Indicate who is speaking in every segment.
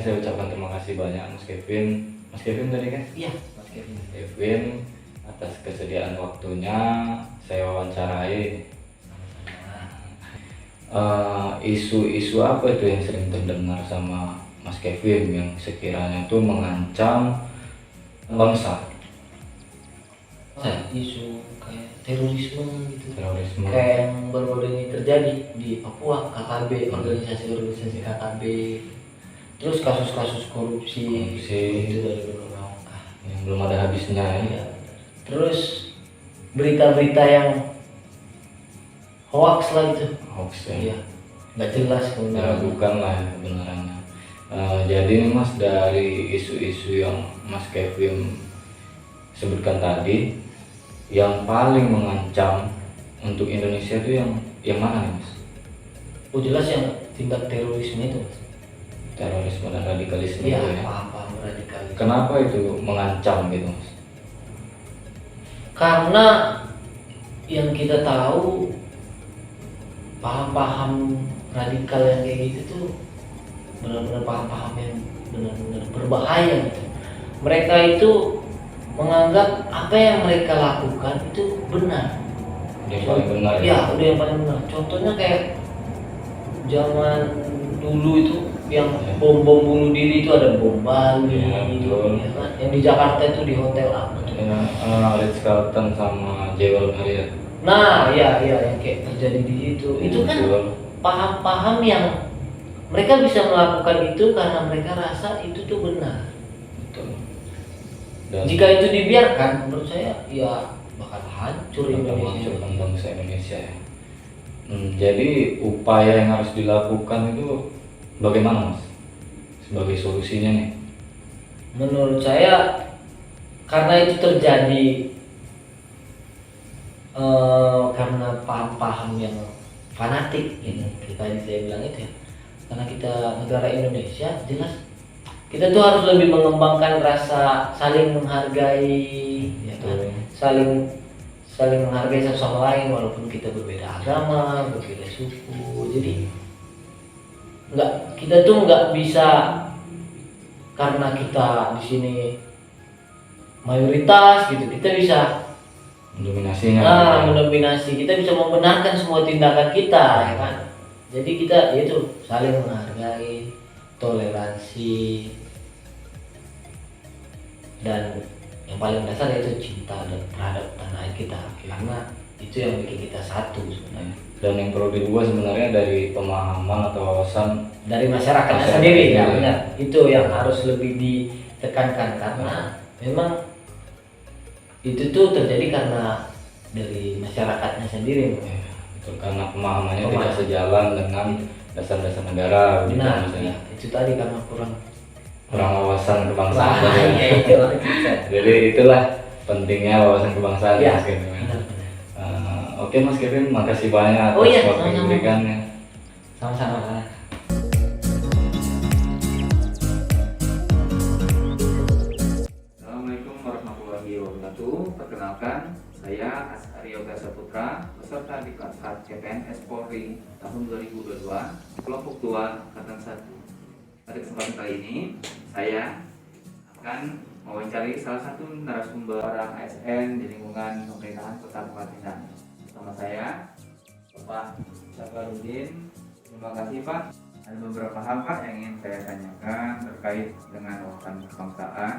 Speaker 1: saya ucapkan terima kasih banyak Mas Kevin. Mas Kevin tadi kan?
Speaker 2: Iya, Mas Kevin.
Speaker 1: Kevin atas kesediaan waktunya saya wawancarai. Isu-isu apa itu yang sering terdengar sama Mas Kevin yang sekiranya tuh mengancam bangsa?
Speaker 2: Isu kayak terorisme gitu.
Speaker 1: Terorisme.
Speaker 2: Kayak yang baru-baru ini terjadi di Papua, KKB, organisasi-organisasi KKB. Terus kasus-kasus korupsi itu dari beberapa
Speaker 1: yang belum ada habisnya ya.
Speaker 2: Iya. Terus berita-berita yang hoax lah itu.
Speaker 1: Hoax ya.
Speaker 2: Iya. Nggak jelas kebenarannya.
Speaker 1: Bukan lah ya kebenarannya. Jadi nih Mas, dari isu-isu yang Mas Kevin sebutkan tadi, yang paling mengancam untuk Indonesia itu yang mana nih Mas?
Speaker 2: Oh jelas yang tingkat terorisme itu.
Speaker 1: Terorisme dan radikalisme
Speaker 2: Iya,
Speaker 1: itu ya.
Speaker 2: paham radikalisme.
Speaker 1: Kenapa itu mengancam gitu Mas?
Speaker 2: Karena yang kita tahu paham-paham radikal yang kayak gitu tuh benar-benar paham-paham yang benar-benar berbahaya gitu. Mereka itu menganggap apa yang mereka lakukan itu benar.
Speaker 1: Yang paling benar ya?
Speaker 2: Ya, udah yang paling benar. Contohnya kayak zaman dulu itu yang bom-bom bunuh diri itu ada bom Bali,
Speaker 1: Ya, betul.
Speaker 2: ya kan? Yang di Jakarta itu di hotel apa tuh?
Speaker 1: Ritz-Carlton sama Jewel Marriott.
Speaker 2: Nah, ya yang kayak terjadi di situ. Itu kan
Speaker 1: Betul.
Speaker 2: paham-paham yang mereka bisa melakukan itu karena mereka rasa itu tuh benar.
Speaker 1: Betul. Dan
Speaker 2: Jika itu dibiarkan, menurut saya ya bakal hancur Indonesia.
Speaker 1: menghancurkan bangsa Indonesia ya. Jadi upaya yang harus dilakukan itu bagaimana Mas? Sebagai solusinya nih?
Speaker 2: Menurut saya karena itu terjadi karena paham-paham yang fanatik gitu. Saya bilang itu ya. Karena kita negara Indonesia, jelas kita tuh harus lebih mengembangkan rasa saling menghargai, ya kan? saling menghargai satu sama lain walaupun kita berbeda agama, berbeda suku. Jadi kita tuh nggak bisa karena kita di sini mayoritas gitu, kita bisa
Speaker 1: Mendominasinya.
Speaker 2: mendominasi, kita bisa membenarkan semua tindakan kita, ya kan? Jadi kita itu saling menghargai, toleransi, dan yang paling dasar yaitu cinta terhadap tanah air kita, karena itu yang bikin kita satu sebenarnya.
Speaker 1: Dan yang perlu dirubah sebenarnya dari pemahaman atau wawasan
Speaker 2: Dari masyarakatnya sendiri ya, benar. Itu yang harus lebih ditekankan karena memang itu tuh terjadi karena dari masyarakatnya sendiri.
Speaker 1: itu karena pemahamannya tidak sejalan dengan dasar-dasar negara.
Speaker 2: Benar,
Speaker 1: misalnya.
Speaker 2: ya, itu tadi karena kurang
Speaker 1: Wawasan kebangsaan.
Speaker 2: ya, itu.
Speaker 1: Jadi itulah pentingnya wawasan kebangsaan
Speaker 2: Ya,
Speaker 1: Mas Kevin.
Speaker 2: benar.
Speaker 1: Oke Mas Kevin, makasih banyak atas
Speaker 2: Oh iya,
Speaker 1: waktu yang
Speaker 2: sama-sama.
Speaker 1: diberikannya.
Speaker 2: Sama-sama.
Speaker 1: Assalamualaikum warahmatullahi wabarakatuh. Perkenalkan, saya Askari Yoga Saputra, peserta di kelas CPNS Polri tahun 2022, kelompok 2, angkatan 1. Pada kesempatan kali ini, saya akan mewawancari salah satu narasumber orang ASN di lingkungan pemerintahan Kota Bukit bersama saya, Bapak Safarudin. Terima kasih Pak. Ada beberapa hal Pak yang ingin saya tanyakan terkait dengan wawasan kebangsaan,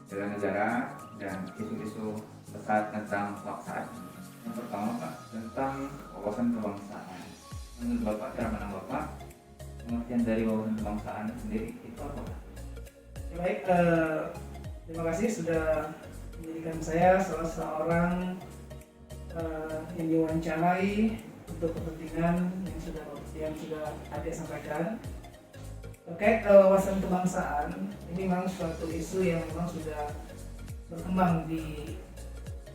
Speaker 1: bela negara, dan isu-isu besar tentang kebangsaan. Yang pertama Pak, tentang wawasan kebangsaan. Menurut Bapak, cara pandang Bapak, pengertian dari wawasan kebangsaan sendiri itu apa Pak?
Speaker 3: Ya, baik, terima kasih sudah menjadikan saya salah seorang yang diwawancarai untuk kepentingan yang sudah adik sampaikan terkait wawasan kebangsaan. Ini memang suatu isu yang memang sudah berkembang di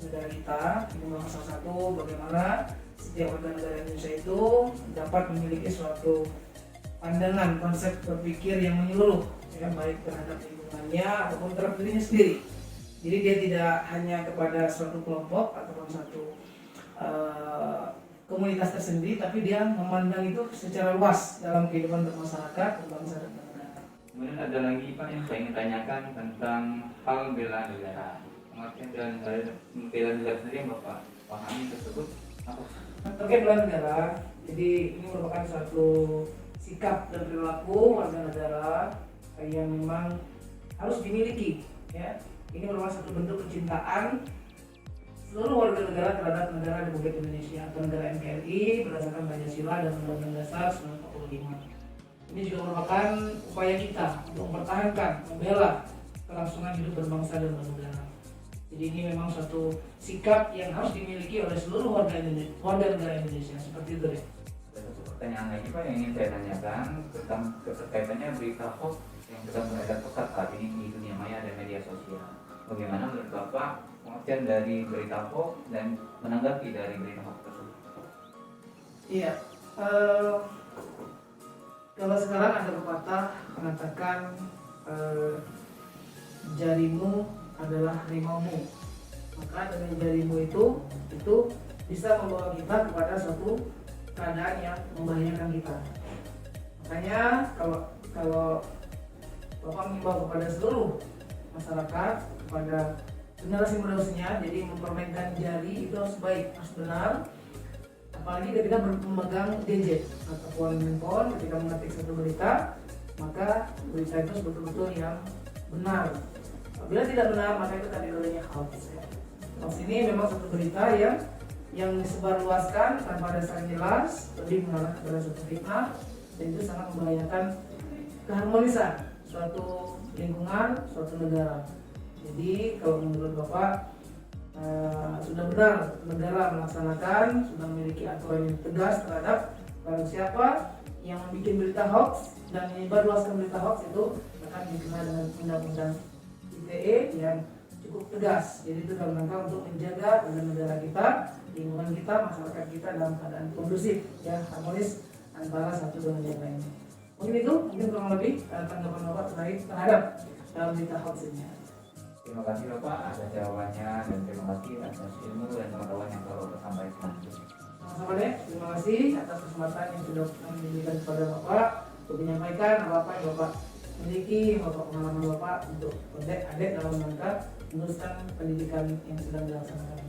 Speaker 3: negara kita. Ini memang salah satu bagaimana setiap warga negara Indonesia itu dapat memiliki suatu pandangan konsep berpikir yang menyeluruh, ya, baik terhadap lingkungannya ataupun terhadap dirinya sendiri. Jadi dia tidak hanya kepada suatu kelompok ataupun satu komunitas tersendiri, tapi dia memandang itu secara luas dalam kehidupan bermasyarakat, berbangsa dan bernegara.
Speaker 1: Kemudian ada lagi Pak yang saya ingin tanyakan tentang hal bela negara. Pengertian bela negara sendiri yang Bapak pahami tersebut apa?
Speaker 3: Terkait bela negara, jadi ini merupakan suatu sikap dan perilaku warga negara yang memang harus dimiliki, ya. Ini merupakan satu bentuk kecintaan seluruh warga negara terhadap negara Republik Indonesia atau negara NKRI berdasarkan Pancasila dan Undang-Undang Dasar 1945. Ini juga merupakan upaya kita untuk mempertahankan, membela kelangsungan hidup berbangsa dan bernegara. Jadi ini memang suatu sikap yang harus dimiliki oleh seluruh warga negara Indonesia. Seperti itu deh.
Speaker 1: Ada satu pertanyaan lagi Pak yang ingin saya tanyakan tentang keterkaitannya berita hoax yang sedang beredar pesat saat ini di dunia maya dan media sosial. Bagaimana menurut Bapak pengertian dari berita hoax dan menanggapi dari berita hoax tersebut?
Speaker 3: Iya. Kalau sekarang ada pepatah mengatakan jarimu adalah harimaumu, maka dengan jarimu itu bisa membawa kita kepada suatu keadaan yang membahayakan kita. Makanya kalau Bapak mengimbau kepada seluruh masyarakat, kepada generasi menerusnya, jadi mempermainkan jari itu harus baik, harus benar. Apalagi ketika memegang gadget atau handphone, ketika mengetik satu berita, maka berita itu betul-betul yang benar. Apabila tidak benar, maka itu tadi namanya hoax. Hoax ini memang satu berita yang disebarluaskan tanpa dasar jelas, lebih mengarah kepada suatu fitnah, dan itu sangat membahayakan keharmonisan suatu lingkungan, suatu negara. Jadi kalau menurut Bapak sudah benar negara melaksanakan, sudah memiliki aturan yang tegas terhadap barang siapa yang membuat berita hoax dan menyebarluaskan berita hoax itu akan dikenal dengan undang-undang ITE yang cukup tegas. Jadi itu dalam rangka untuk menjaga agar negara kita, lingkungan kita, masyarakat kita dalam keadaan kondusif, ya, harmonis antara satu dengan yang lainnya. Mungkin kurang lebih tanggapan Bapak terhadap dalam berita hoax ini.
Speaker 1: Terima kasih Bapak atas jawabannya dan terima kasih atas ilmu dan pengetahuan yang telah Bapak sampaikan.
Speaker 3: Sama-sama deh, terima kasih atas kesempatan yang sudah diberikan kepada Bapak untuk menyampaikan apa-apa yang Bapak miliki, Bapak pengalaman Bapak untuk adik-adik dalam rangka meneruskan pendidikan yang sedang dilaksanakan.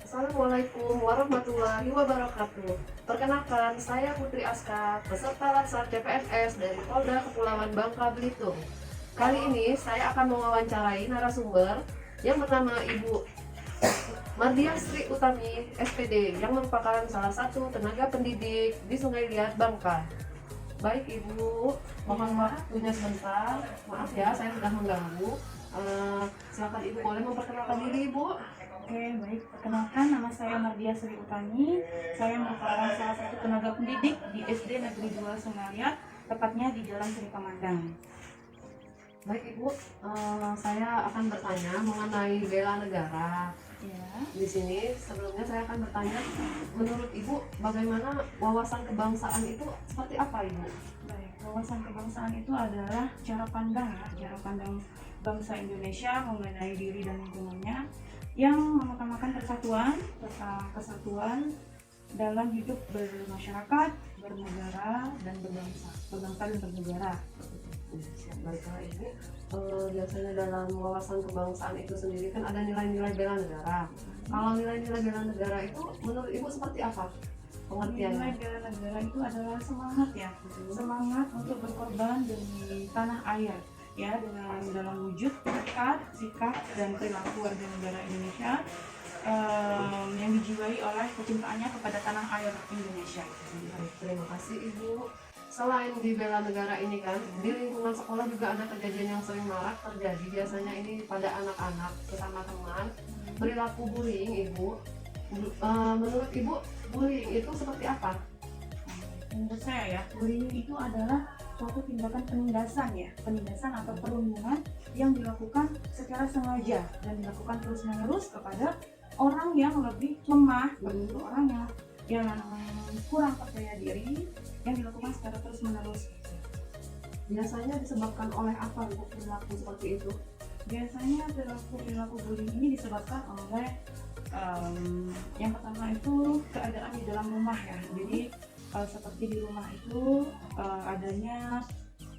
Speaker 4: Assalamualaikum warahmatullahi wabarakatuh. Perkenalkan, saya Putri Aska, peserta Latsar CPNS dari Polda Kepulauan Bangka Belitung. Kali ini saya akan mewawancarai narasumber yang bernama Ibu Mardia Sri Utami, SPD, yang merupakan salah satu tenaga pendidik di Sungai Liat, Bangka. Baik Ibu, mohon waktunya sebentar. Maaf ya, saya sudah mengganggu. Silakan Ibu boleh memperkenalkan diri Ibu.
Speaker 5: Oke, baik. Perkenalkan, nama saya Mardia Sri Utami. Saya merupakan salah satu tenaga pendidik di SD Negeri 2 Sungai Liat, tepatnya di Jalan Sri Pamandang.
Speaker 4: Baik Ibu, saya akan bertanya mengenai bela negara.
Speaker 5: Ya.
Speaker 4: Di sini sebelumnya saya akan bertanya, menurut Ibu bagaimana wawasan kebangsaan itu seperti apa Ibu?
Speaker 5: Baik, wawasan kebangsaan itu adalah cara pandang bangsa Indonesia mengenai diri dan lingkungannya yang mengutamakan kesatuan dalam hidup bermasyarakat, bernegara, dan berbangsa dan bernegara.
Speaker 4: Baiklah Ibu, biasanya dalam wawasan kebangsaan itu sendiri kan ada nilai-nilai bela negara. Kalau nilai-nilai bela negara itu menurut Ibu seperti apa pengertiannya?
Speaker 5: Nilai bela negara itu adalah semangat ya, semangat untuk berkorban demi tanah air, ya, dengan dalam wujud tekad, sikap, dan perilaku warga negara Indonesia yang dijiwai oleh kecintaannya kepada tanah air Indonesia.
Speaker 4: Baik, terima kasih Ibu. Selain di bela negara ini kan, di lingkungan sekolah juga ada kejadian yang sering marak terjadi. Biasanya ini pada anak-anak bersama teman. Perilaku bullying Ibu. Menurut Ibu, bullying itu seperti apa?
Speaker 5: Menurut saya ya, bullying itu adalah suatu tindakan penindasan atau perundungan yang dilakukan secara sengaja dan dilakukan terus-menerus kepada orang yang lebih lemah, begitu orang yang kurang percaya diri, yang dilakukan secara terus-menerus.
Speaker 4: Biasanya disebabkan oleh apa Ibu perilaku seperti itu?
Speaker 5: Biasanya perilaku bullying ini disebabkan oleh yang pertama itu keadaan di dalam rumah ya. Jadi seperti di rumah itu adanya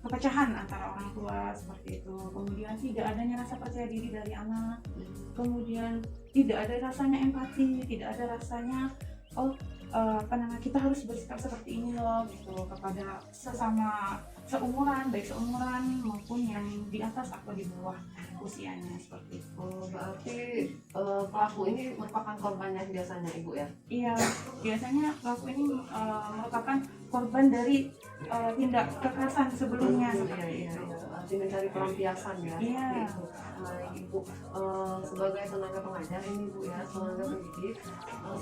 Speaker 5: kepecahan antara orang tua seperti itu, kemudian tidak adanya rasa percaya diri dari anak, kemudian tidak ada rasanya empati, tidak ada rasanya kita harus bersikap seperti ini loh gitu kepada sesama seumuran, baik seumuran maupun yang di atas atau di bawah usianya seperti itu.
Speaker 4: Berarti pelaku ini merupakan korbannya biasanya Ibu ya?
Speaker 5: Iya, biasanya pelaku ini merupakan korban dari tindak kekerasan sebelumnya seperti itu.
Speaker 4: Arti mencari pelampiasan ya.
Speaker 5: Iya.
Speaker 4: Gitu. Nah, Ibu sebagai tenaga pengajar ini Bu ya, tenaga pendidik,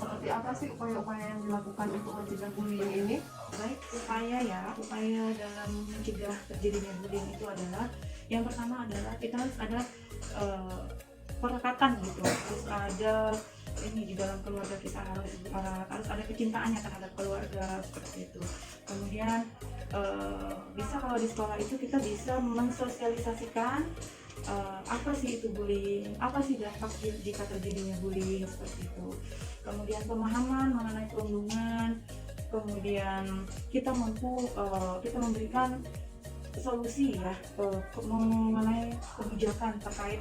Speaker 4: seperti apa sih upaya-upaya yang dilakukan untuk mencegah bullying ini?
Speaker 5: Baik, upaya dalam mencegah terjadinya bullying itu adalah yang pertama adalah kita harus ada perekatan gitu, harus ada ini di dalam keluarga kita harus ada kecintaannya terhadap keluarga seperti itu. Kemudian bisa kalau di sekolah itu kita bisa mensosialisasikan apa sih itu bullying, apa sih dampak jika terjadinya bullying seperti itu. Kemudian pemahaman mengenai perundungan, kemudian kita memberikan solusi ya mengenai kebijakan terkait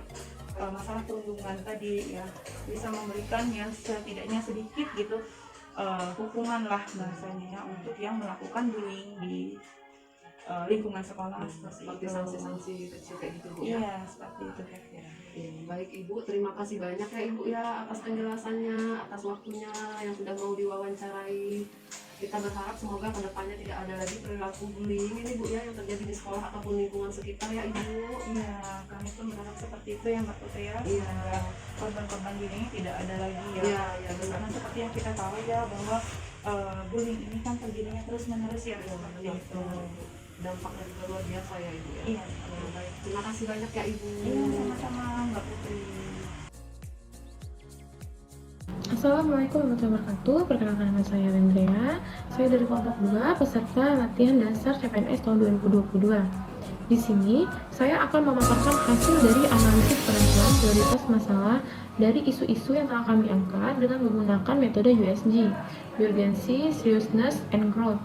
Speaker 5: masalah perundungan tadi ya, bisa memberikan yang setidaknya sedikit gitu hukuman lah bahasanya ya untuk yang melakukan bullying di lingkungan sekolah
Speaker 4: Seperti sanksi-sanksi kecil kayak gitu Bu ya?
Speaker 5: Iya, seperti itu ya.
Speaker 4: Baik Ibu, terima kasih banyak ya Ibu ya atas penjelasannya, atas waktunya yang sudah mau diwawancarai. Kita berharap semoga kedepannya tidak ada lagi perilaku bullying ini Bu ya yang terjadi di sekolah ataupun lingkungan sekitar ya Ibu.
Speaker 5: Iya, kami pun berharap seperti itu ya Mbak Putri ya.
Speaker 4: Iya.
Speaker 5: Semoga korban-korban bullying tidak ada lagi ya.
Speaker 4: Iya, benar.
Speaker 5: Karena seperti yang kita tahu ya bahwa bullying ini kan terjadinya terus menerus ya seperti itu.
Speaker 4: Dampaknya juga luar biasa ya Ibu ya.
Speaker 5: Iya.
Speaker 4: Baik, terima kasih banyak ya Ibu.
Speaker 5: Iya, sama-sama Mbak Putri.
Speaker 6: Assalamualaikum warahmatullahi wabarakatuh. Perkenalkan nama saya Rendrea. Saya dari kelompok 2 peserta latihan dasar CPNS tahun 2022. Di sini saya akan memaparkan hasil dari analisis penentuan prioritas masalah dari isu-isu yang telah kami angkat dengan menggunakan metode USG, Urgency, Seriousness, and Growth.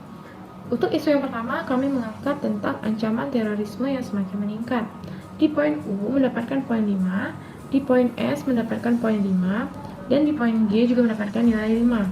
Speaker 6: Untuk isu yang pertama, kami mengangkat tentang ancaman terorisme yang semakin meningkat. Di poin U mendapatkan poin 5, di poin S mendapatkan poin 5, dan di poin G juga mendapatkan nilai 5.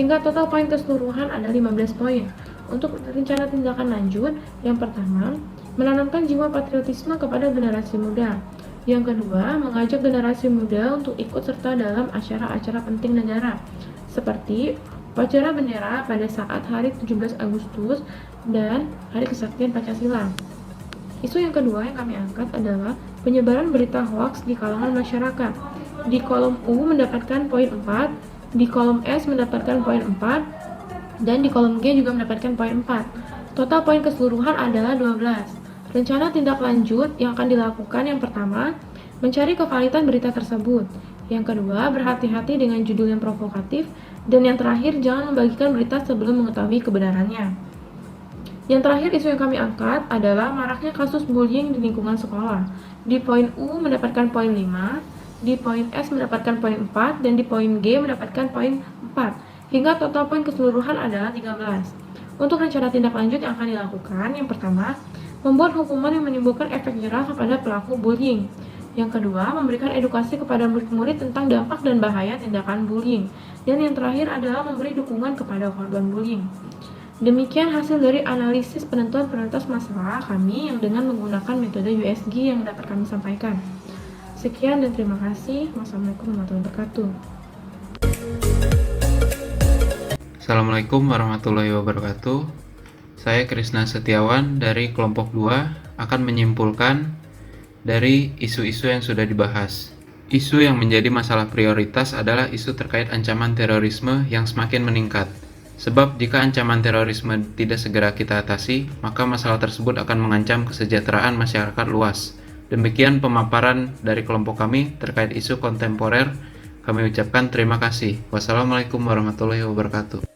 Speaker 6: Hingga total poin keseluruhan ada 15 poin. Untuk rencana tindakan lanjut, yang pertama, menanamkan jiwa patriotisme kepada generasi muda. Yang kedua, mengajak generasi muda untuk ikut serta dalam acara-acara penting negara, seperti upacara bendera pada saat hari 17 Agustus dan Hari Kesaktian Pancasila. Isu yang kedua yang kami angkat adalah penyebaran berita hoaks di kalangan masyarakat. Di kolom U mendapatkan poin 4, di kolom S mendapatkan poin 4, dan di kolom G juga mendapatkan poin 4. Total poin keseluruhan adalah 12. Rencana tindak lanjut yang akan dilakukan yang pertama, mencari kevalitan berita tersebut. Yang kedua, berhati-hati dengan judul yang provokatif. Dan yang terakhir, jangan membagikan berita sebelum mengetahui kebenarannya. Yang terakhir, isu yang kami angkat adalah maraknya kasus bullying di lingkungan sekolah. Di poin U mendapatkan poin 5, di poin S mendapatkan poin 4, dan di poin G mendapatkan poin 4. Hingga total poin keseluruhan adalah 13. Untuk rencana tindak lanjut yang akan dilakukan, yang pertama, membuat hukuman yang menimbulkan efek jerah kepada pelaku bullying. Yang kedua, memberikan edukasi kepada murid-murid tentang dampak dan bahaya tindakan bullying. Dan yang terakhir adalah memberi dukungan kepada korban bullying. Demikian hasil dari analisis penentuan prioritas masalah kami yang dengan menggunakan metode USG yang dapat kami sampaikan. Sekian dan terima kasih. Wassalamualaikum warahmatullahi wabarakatuh.
Speaker 1: Assalamualaikum warahmatullahi wabarakatuh. Saya Krisna Setiawan dari kelompok 2 akan menyimpulkan dari isu-isu yang sudah dibahas. Isu yang menjadi masalah prioritas adalah isu terkait ancaman terorisme yang semakin meningkat. Sebab jika ancaman terorisme tidak segera kita atasi, maka masalah tersebut akan mengancam kesejahteraan masyarakat luas. Demikian pemaparan dari kelompok kami terkait isu kontemporer. Kami ucapkan terima kasih. Wassalamualaikum warahmatullahi wabarakatuh.